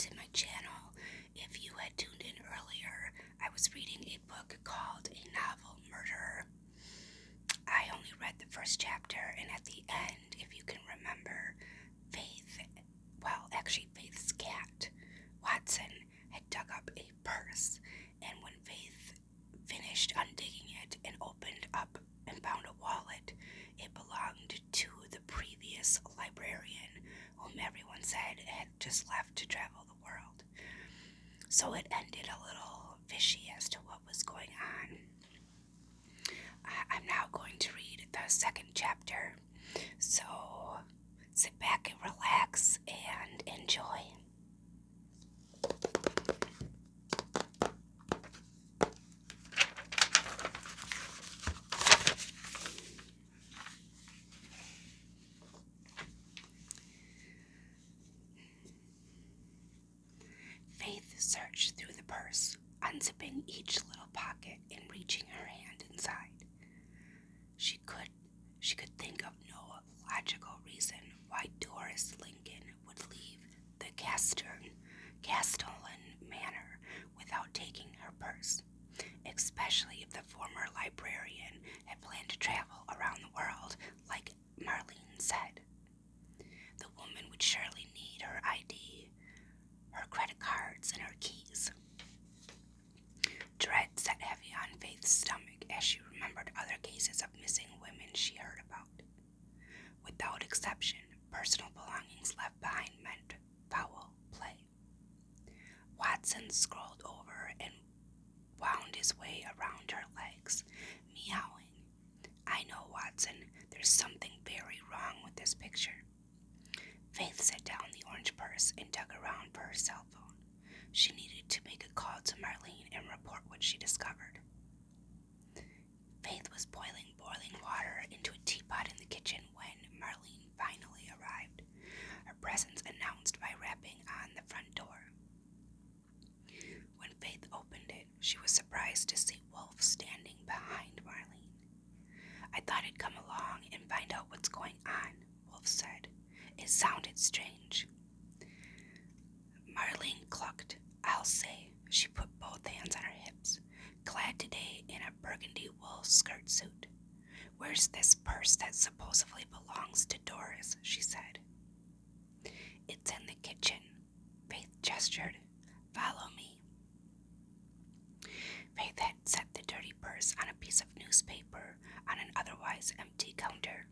to my channel. If you had tuned in earlier, I was reading a book called A Novel Murderer. I only read the first chapter, and at the end, if you can remember, Faith's cat, Watson, had dug up a purse, and when Faith finished undigging it and opened up and found a wallet, it belonged to the previous librarian, whom everyone said had just left to travel the world. So it ended a little fishy as to what was going on. I'm now going to read the second chapter, so sit back and relax and enjoy. Faith searched through the purse, unzipping each little pocket and reaching her hand inside. She could think of no logical reason why Doris Lincoln would leave the Castellan Manor without taking her purse, especially if the former librarian had planned to travel around the world like Marlene said. The woman would surely need her ID, her credit cards, and her keys. Dread sat heavy on Faith's stomach as she remembered other cases of missing women she heard about. Without exception, personal belongings left behind meant foul play. Watson scrolled over and wound his way around her legs, meowing. "I know, Watson, there's something very wrong with this picture." Faith set down the orange purse and dug around for her cell phone. She needed to make a call to Marlene and report what she discovered. Faith was boiling water into a teapot in the kitchen when Marlene finally arrived, her presence announced by rapping on the front door. When Faith opened it, she was surprised to see Wolf standing behind Marlene. "I thought I'd come along and find out what's going on," Wolf said. It sounded strange. Marlene clucked. "I'll say." She put both hands on her hips, clad today in a burgundy wool skirt suit. "Where's this purse that supposedly belongs to Doris?" she said. "It's in the kitchen." Faith gestured. "Follow me." Faith had set the dirty purse on a piece of newspaper on an otherwise empty counter.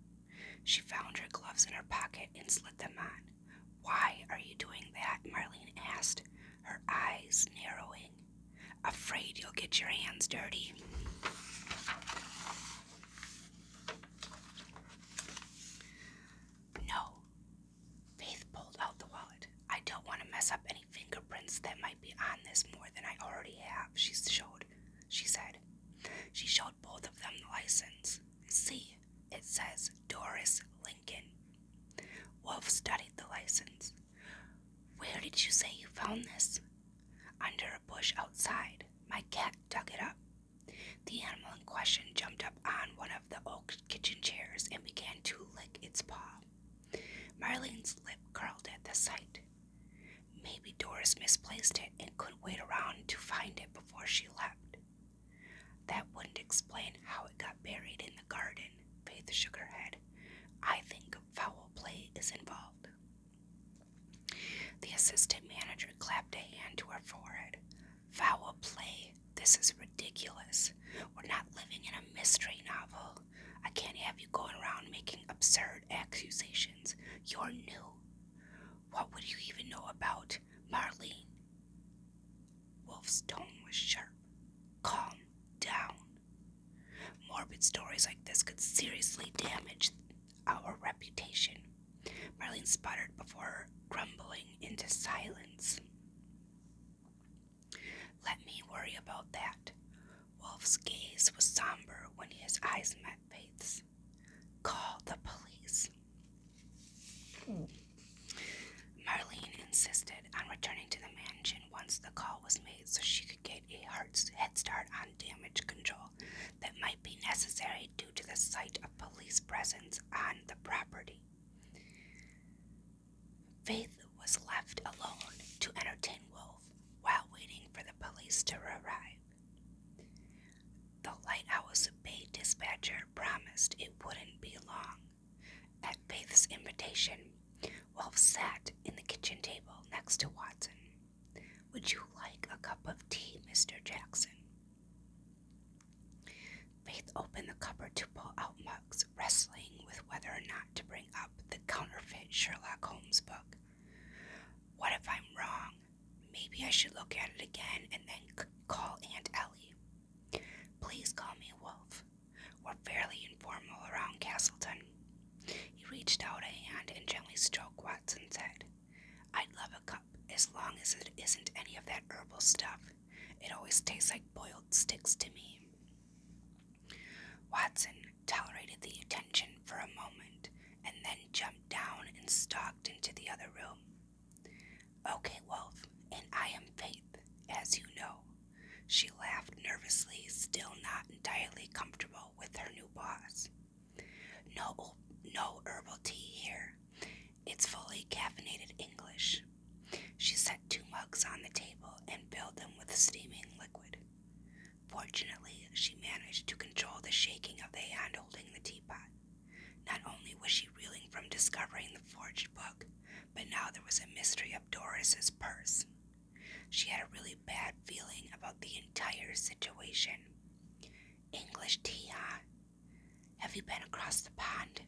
She found her gloves in her pocket and slid them on. "Why are you doing that?" Marlene asked, her eyes narrowing. "Afraid you'll get your hands dirty." "No." Faith pulled out the wallet. "I don't want to mess up any fingerprints that might be on this more than I already have," she said. She showed both of them the license. "See, it says Doris Lincoln." Wolf studied the license. "Where did you say you found this?" "Under a bush outside. My cat dug it up." The animal in question jumped up on one of the oak kitchen chairs and began to lick its paw. Marlene's lip curled at the sight. Maybe Doris misplaced it and couldn't wait around to find it before she left. That wouldn't explain how it got buried in the garden. Faith shook her head. "I think foul play is involved." The assistant manager clapped a hand to her forehead. "Foul play? This is ridiculous. We're not living in a mystery novel. I can't have you going around making absurd accusations. You're new. What would you even know about Marlene?" Wolf's tone was sharp. "Calm down. Morbid stories like this could seriously damage our reputation." Marlene sputtered before grumbling into silence. "Let me worry about that." Wolf's gaze was somber when his eyes met Faith's. "Call the police." Marlene insisted on returning to the mansion once the call was made so she could get a head start on damage control that might be necessary due to the sight of police presence on the property. Faith was left alone to entertain Badger promised it wouldn't be long. At Faith's invitation, Wolf sat in the kitchen table next to Watson. "Would you like a cup of tea, Mr. Jackson?" Faith opened the cupboard to pull out mugs, wrestling with whether or not to bring up the counterfeit Sherlock Holmes book. What if I'm wrong? Maybe I should look at it again and then call Aunt Ellie. "Please call me Wolf. We're fairly informal around Castleton." He reached out a hand and gently stroked Watson's head. "I'd love a cup as long as it isn't any of that herbal stuff. It always tastes like boiled sticks to me." Watson tolerated the attention for a moment and then jumped down and stalked into the other room. "Okay, Wolf, and I am Faith, as you know." She laughed nervously, still not entirely comfortable with her new boss. No herbal tea here. It's fully caffeinated English." She set 2 mugs on the table and filled them with steaming liquid. Fortunately, she managed to control the shaking of the hand holding the teapot. Not only was she reeling from discovering the forged book, but now there was a mystery of Doris's purse. She had a really bad feeling about the entire situation. "English tea, huh? Have you been across the pond?"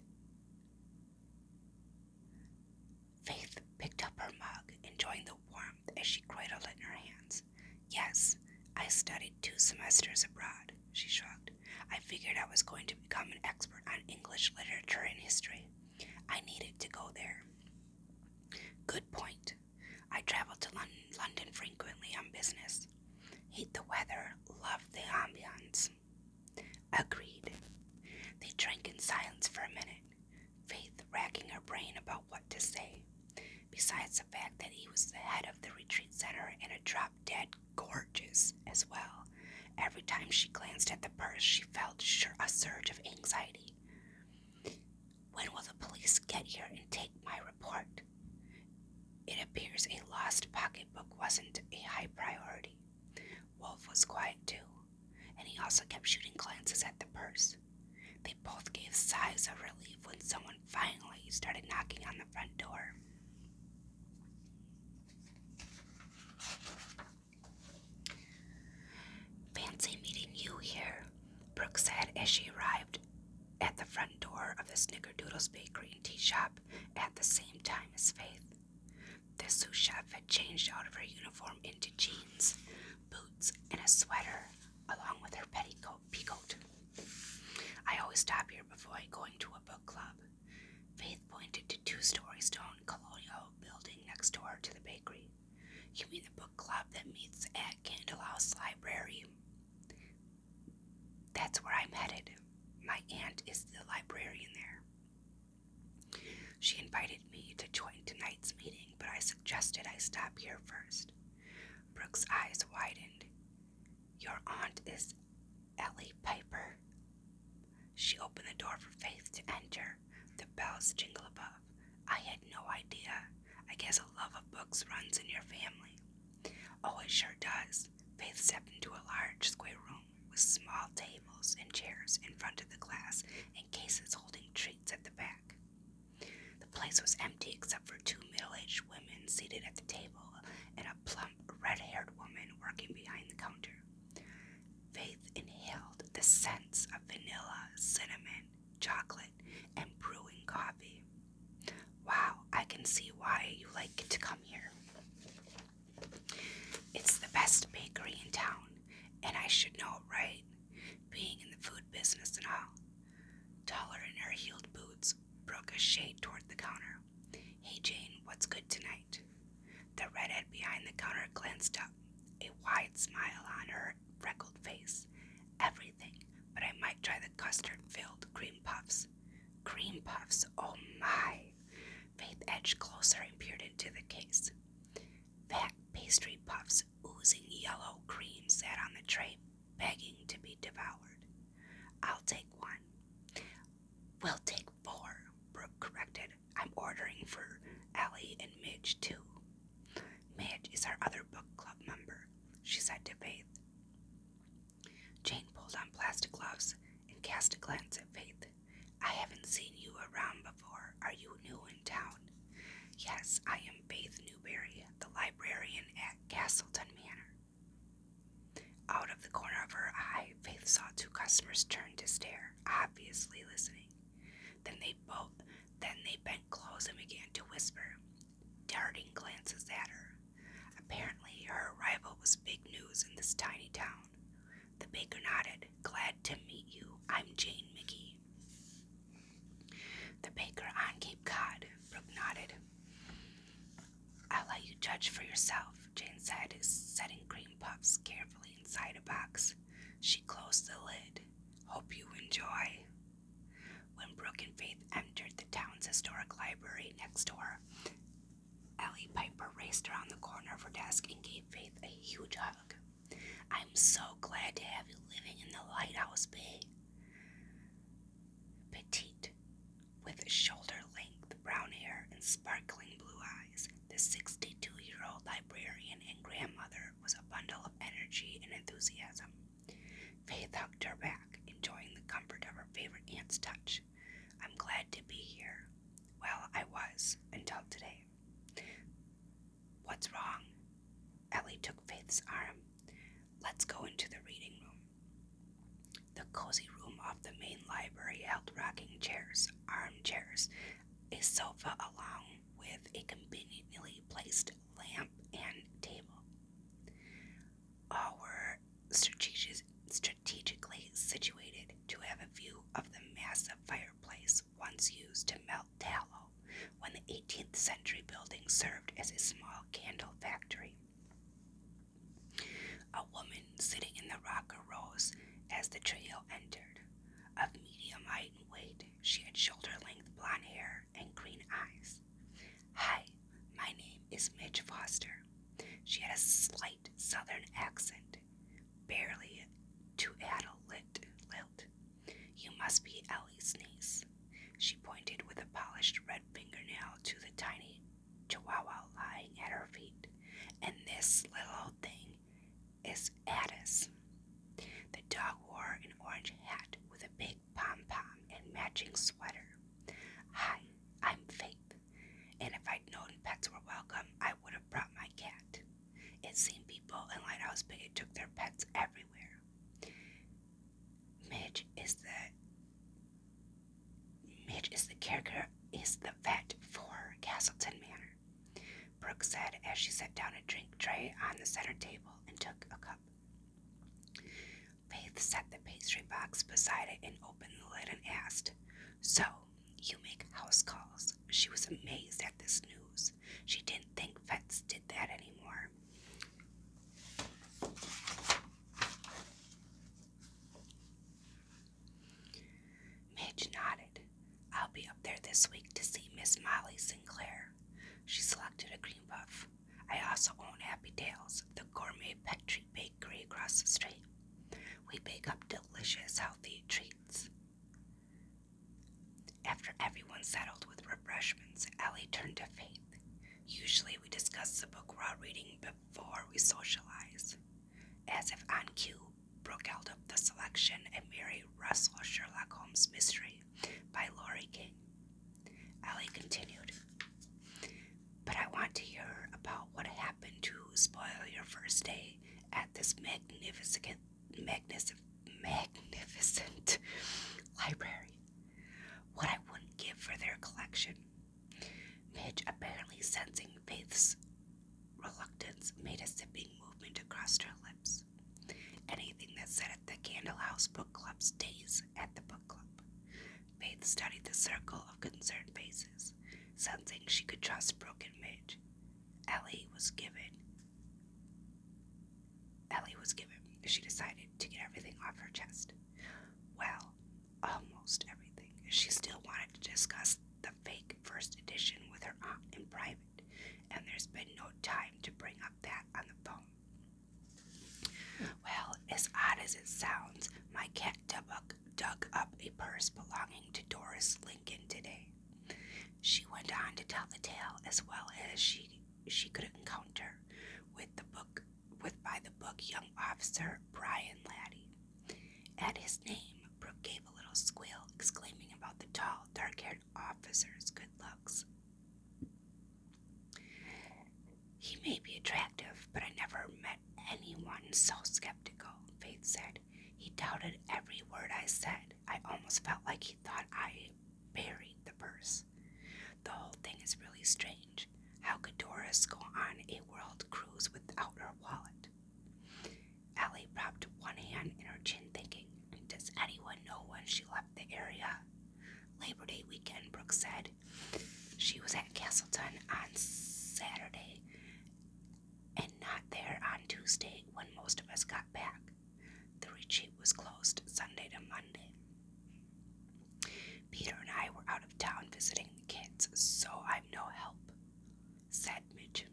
Faith picked up her mug, enjoying the warmth as she cradled it in her hands. "Yes, I studied 2 semesters abroad," she shrugged. "I figured I was going to become an expert on English literature and history. I needed to go there." "Good point. I travel to London frequently on business. Hate the weather, love the ambiance." "Agreed." They drank in silence for a minute, Faith racking her brain about what to say. Besides the fact that he was the head of the retreat center and a drop-dead gorgeous as well, every time she glanced at the purse she felt a surge of anxiety. "When will the police get here and take my report?" It appears a lost pocketbook wasn't a high priority. Wolf was quiet too, and he also kept shooting glances at the purse. They both gave sighs of relief when someone finally started knocking on the front door. "Fancy meeting you here," Brooke said as she arrived at the front door of the Snickerdoodle's bakery and tea shop at the same time as Faith. The sous chef had changed out of her uniform into jeans, boots, and a sweater, along with her peacoat. "I always stop here before going to a book club." Faith pointed to 2-story stone colonial building next door to the bakery. "You mean the book club that meets at Candlehouse Library?" "That's where I'm headed. My aunt is the librarian there. She invited me to join tonight's meeting, but I suggested I stop here first." Brooke's eyes widened. "Your aunt is Ellie Piper?" She opened the door for Faith to enter. The bells jingle above. "I had no idea. I guess a love of books runs in your family." "Oh, it sure does." Faith stepped into a large square room with small tables and chairs in front of the glass and cases holding treats at the back. The place was empty except for 2 middle-aged women seated at the table and a plump, red-haired woman working behind the counter. Faith inhaled the scents of vanilla, cinnamon, chocolate, and brewing coffee. "Wow, I can see why you like to come here. It's the best bakery in town, and I should know, right? Being in the food business and all." Taller in her heeled boots, Brooke a shade toward the counter. "Hey Jane, what's good tonight?" The redhead behind the counter glanced up, a wide smile on her freckled face. "Everything, but I might try the custard-filled cream puffs." "Cream puffs, oh my!" Faith edged closer and peered into the case. Fat pastry puffs oozing yellow cream sat on the tray, begging to be devoured. "I'll take one." "We'll take 4, Brooke corrected. "I'm ordering for Ellie and Midge, too." "Midge is our other book club member," she said to Faith. Jane pulled on plastic gloves and cast a glance saw two customers turn to stare, obviously listening. Then they bent close and began to whisper, darting glances at her. Apparently, her arrival was big news in this tiny town. The baker nodded. Glad to meet you. I'm Jane McGee. The baker on Cape Cod, Brooke nodded. I'll let you judge for yourself, Jane said, setting cream puffs carefully inside a box. She closed the lid. Hope you enjoy. When Brooke and Faith entered the town's historic library next door, Ellie Piper raced around the corner of her desk and gave Faith a huge hug. I'm so glad to have you living in the Lighthouse Bay. Petite, with shoulder-length brown hair and sparkling blue eyes, the 62-year-old librarian and grandmother was a bundle of energy and enthusiasm. Faith hugged her back, enjoying the comfort of her favorite aunt's touch. I'm glad to be here. Well, I was, until today. What's wrong? Ellie took Faith's arm. Let's go into the reading room. The cozy room of the main library held rocking chairs, armchairs, a sofa along with a conveniently placed lamp and table. All were strategically situated to have a view of the massive fireplace once used to melt tallow when the 18th century building served as a small candle factory. A woman sitting in the rocker rose as the trio entered. Of medium height and weight, she had shoulder-length blonde hair and green eyes. Hi, my name is Midge Foster. She had a slight southern accent, barely to add a lilt. You must be Ellie's niece. She pointed with a polished red fingernail to the tiny chihuahua lying at her feet. And this little thing is Addis. The dog wore an orange hat with a big pom-pom and matching sweater. Hi, I'm Faith, and if I'd known pets were welcome, I would have brought my cat. It seemed people in Lighthouse Bay took their pets everywhere. Midge is the vet for Castleton Manor, Brooke said as she set down a drink tray on the center table and took a cup. Faith set the pastry box beside it and opened the lid and asked, So, you make house calls? She was amazed at this news. She didn't think vets did that anymore. Midge nodded. I'll be up there this week to see Miss Molly Sinclair. She selected a cream puff. I also own Happy Tales, the gourmet pet treat bakery across the street. We bake up delicious, healthy treats. After everyone settled with refreshments, Ellie turned to Faith. Usually we discuss the book we're all reading before we socialize. As if on cue, Brooke held up the selection, A Mary Russell Sherlock Holmes Mystery by Laurie King. Ellie continued, But I want to hear about what happened to spoil your first day at this magnificent library. What I wouldn't give for their collection. Midge, apparently sensing Faith's reluctance, made a sipping movement across her lips. Anything that said at the Candle House Book Club stays at the book club. Faith studied the circle of concerned faces, sensing she could trust Brooke and Midge. Ellie was given. She decided to get everything off her chest. Well, almost everything. She still wanted to discuss the fake first edition with her aunt in private, and there's been no time to bring up that on the phone. Well, as odd as it sounds, my cat dug up a purse belonging to Doris Lincoln today. She went on to tell the tale as well as she could encounter with by the book young officer Brian Laddie. At his name, Brooke gave a little squeal, exclaiming about the tall, dark-haired officer's good looks. He may be attractive, but I never met anyone so skeptical, Faith said. He doubted every word I said. I almost felt like he thought I buried the purse. The whole thing is really strange. How could Doris go on a world cruise without her wallet? Allie propped one hand in her chin, thinking, does anyone know when she left the area? Labor Day weekend, Brooke said. She was at Castleton on Saturday and not there on Tuesday when most of us got back. The retreat was closed Sunday to Monday. Peter and I were out of town visiting the kids, so I'm no help, said Midge.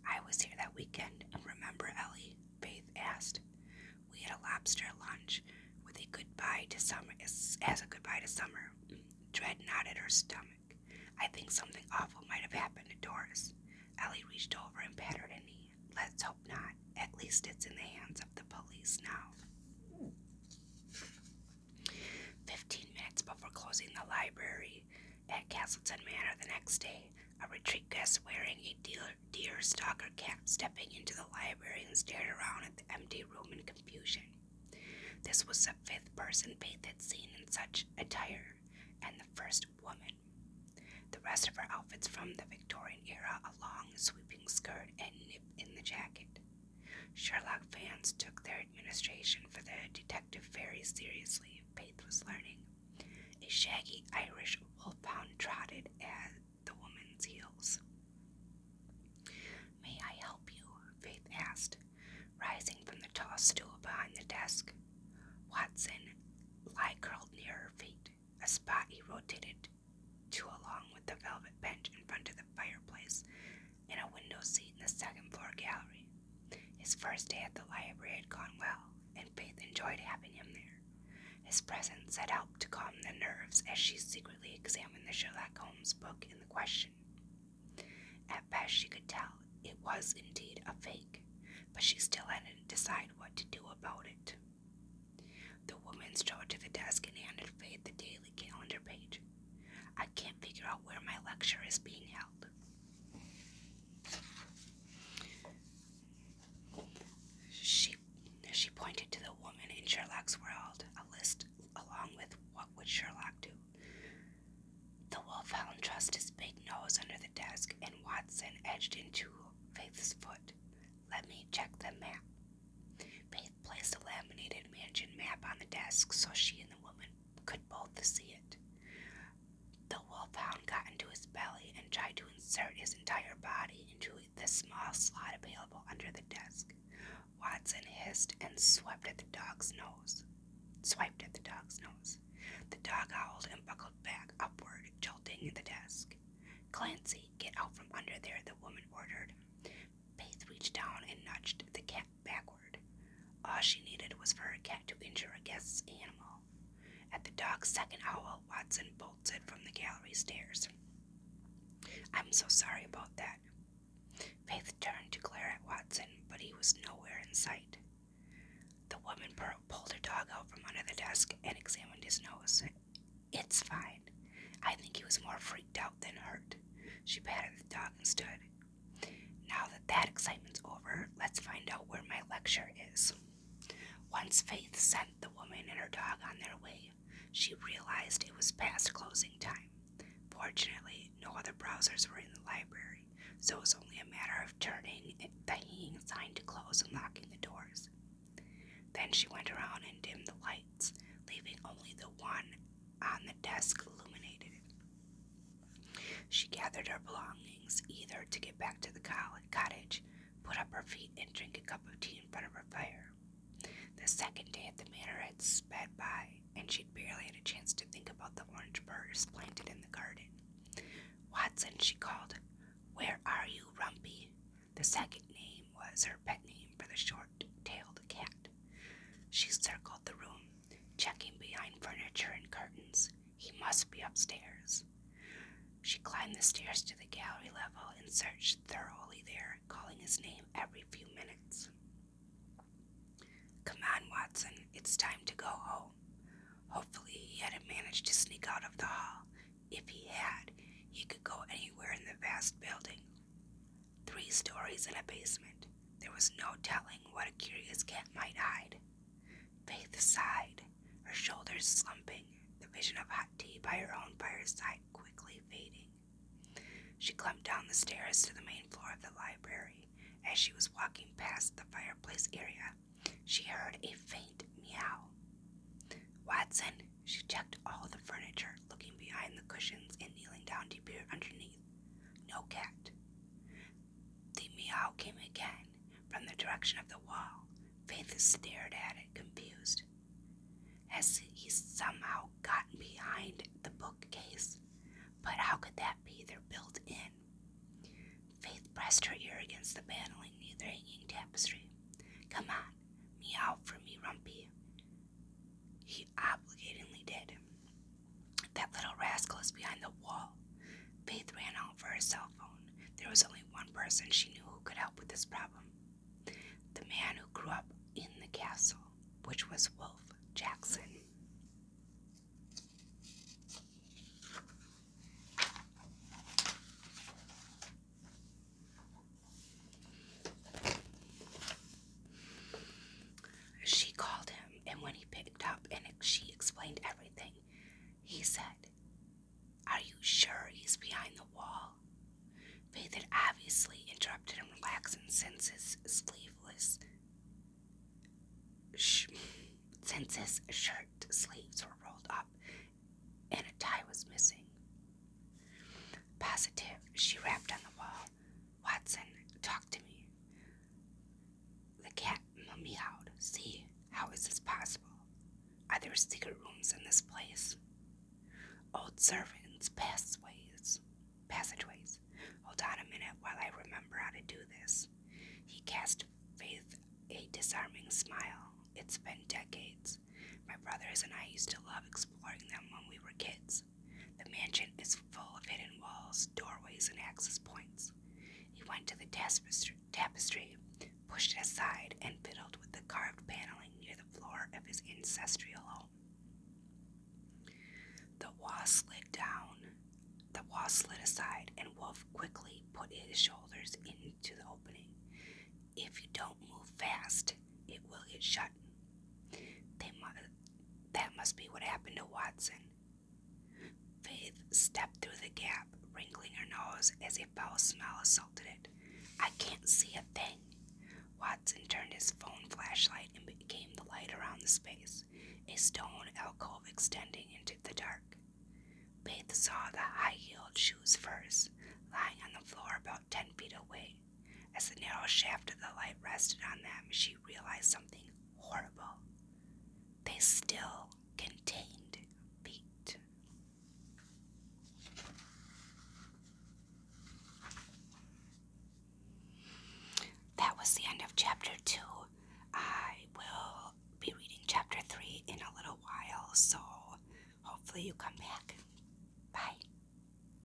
I was here that weekend, and remember Ellie? Faith asked. We had a lobster lunch with a goodbye to summer as a goodbye to summer. Dread nodded her stomach. I think something awful might have happened to Doris. Ellie reached over and patted her knee. Let's hope not. At least it's in the hands of the police now. 15 minutes before closing the library at Castleton Manor the next day, a retreat guest wearing a deer stalker cap stepping into the library and stared around at the empty room in confusion. This was the fifth person Faith had seen in such attire, and the first woman. The rest of her outfits from the Victorian era, a long sweeping skirt and nip in the jacket. Sherlock fans took their administration for the detective very seriously, Faith was learning. A shaggy Irish wolfhound trotted at the woman's heels. May I help you? Faith asked, rising from the tall stool behind the desk. Watson lay curled near her feet, a spot he rotated to along with the velvet bench in front of the fireplace and a window seat in the second-floor gallery. His first day at the library had gone well, and Faith enjoyed having him there. His presence had helped to calm the nerves as she secretly examined the Sherlock Holmes book in question. At best she could tell it was indeed a fake, but she still hadn't decided what to do about it. The woman strode to the desk and handed Faith the daily calendar page. I can't figure out where my lecture is being held. She pointed to the woman in Sherlock's world, a list along with what would Sherlock do. The wolfhound thrust his big nose under the desk, and Watson edged into Faith's foot. Let me check the map. Faith placed a laminated mansion map on the desk so she and the woman could both see it. The wolfhound got into his belly and tried to insert his entire body into the small slot available under the desk. Watson hissed and swiped at the dog's nose. The dog howled and buckled back upward, jolting the desk. Clancy, get out from under there, the woman ordered. Faith reached down and nudged the cat backward. All she needed was for her cat to injure a guest's animal. At the dog's second howl, Watson bolted from the gallery stairs. I'm so sorry about that. Faith turned to glare at Watson, but he was nowhere in sight. The woman pulled her dog out from under the desk and examined his nose. It's fine. I think he was more freaked out than hurt. She patted the dog and stood. Now that excitement's over, let's find out where my lecture is. Once Faith sent the woman and her dog on their way, she realized it was past closing time. Fortunately, no other browsers were in the library, so it was only a matter of turning the hanging sign to close and locking the doors. Then she went around and dimmed the lights, leaving only the one on the desk illuminated. She gathered her belongings, either to get back to the cottage, put up her feet, and drink a cup of tea in front of her fire. The second day at the manor had sped by, and she'd barely had a chance to think about the orange birds planted in the garden. Watson, she called. Where are you, Rumpy? The second name was her pet name for the short-tailed cat. She circled the room, checking behind furniture and curtains. He must be upstairs. She climbed the stairs to the gallery level and searched thoroughly there, calling his name every few minutes. Come on, Watson, it's time to go home. Hopefully he hadn't managed to sneak out of the hall. If he had, he could go anywhere in the vast building. 3 stories and a basement. There was no telling what a curious cat might hide. Faith sighed, her shoulders slumping, the vision of hot tea by her own fireside quickly fading. She climbed down the stairs to the main floor of the library. As she was walking past the fireplace area, she heard a faint meow. Watson, she checked all the furniture, looking behind the cushions and kneeling down to peer underneath. No cat. The meow came again, from the direction of the wall. Faith stared at it, confused. Has he somehow gotten behind the bookcase? But how could that be? They're built in. Faith pressed her ear against the paneling near the hanging tapestry. Come on, meow for me, Rumpy. He obligatingly did. That little rascal is behind the wall. Faith ran out for her cell phone. There was only one person she knew who could help with this problem. The man who grew up in the castle, which was Wolf Jackson. She called him, and when he picked up and she explained everything, he said, Are you sure he's behind the wall? Faith had obviously interrupted him relaxing since his shirt sleeves were rolled up and a tie was missing. Positive, she rapped on the wall. Watson, talk to me. The cat meowed. See, how is this possible? Are there secret rooms in this place? Old servants, passageways. Hold on a minute while I remember how to do this. He cast Faith a disarming smile. It's been decades. My brothers and I used to love exploring them when we were kids. The mansion is full of hidden walls, doorways, and access points. He went to the tapestry, pushed it aside, and fiddled with the carved paneling near the floor of his ancestral home. The wall slid aside, and Wolf quickly put his shoulders into the opening. If you don't move fast, it will get shut. That must be what happened to Watson. Faith stepped through the gap, wrinkling her nose as a foul smell assaulted it. I can't see a thing. Watson turned his phone flashlight and became the light around the space, a stone alcove extending into the dark. Faith saw the high-heeled shoes first, lying on the floor about 10 feet away. As the narrow shaft of the light rested on them, she realized something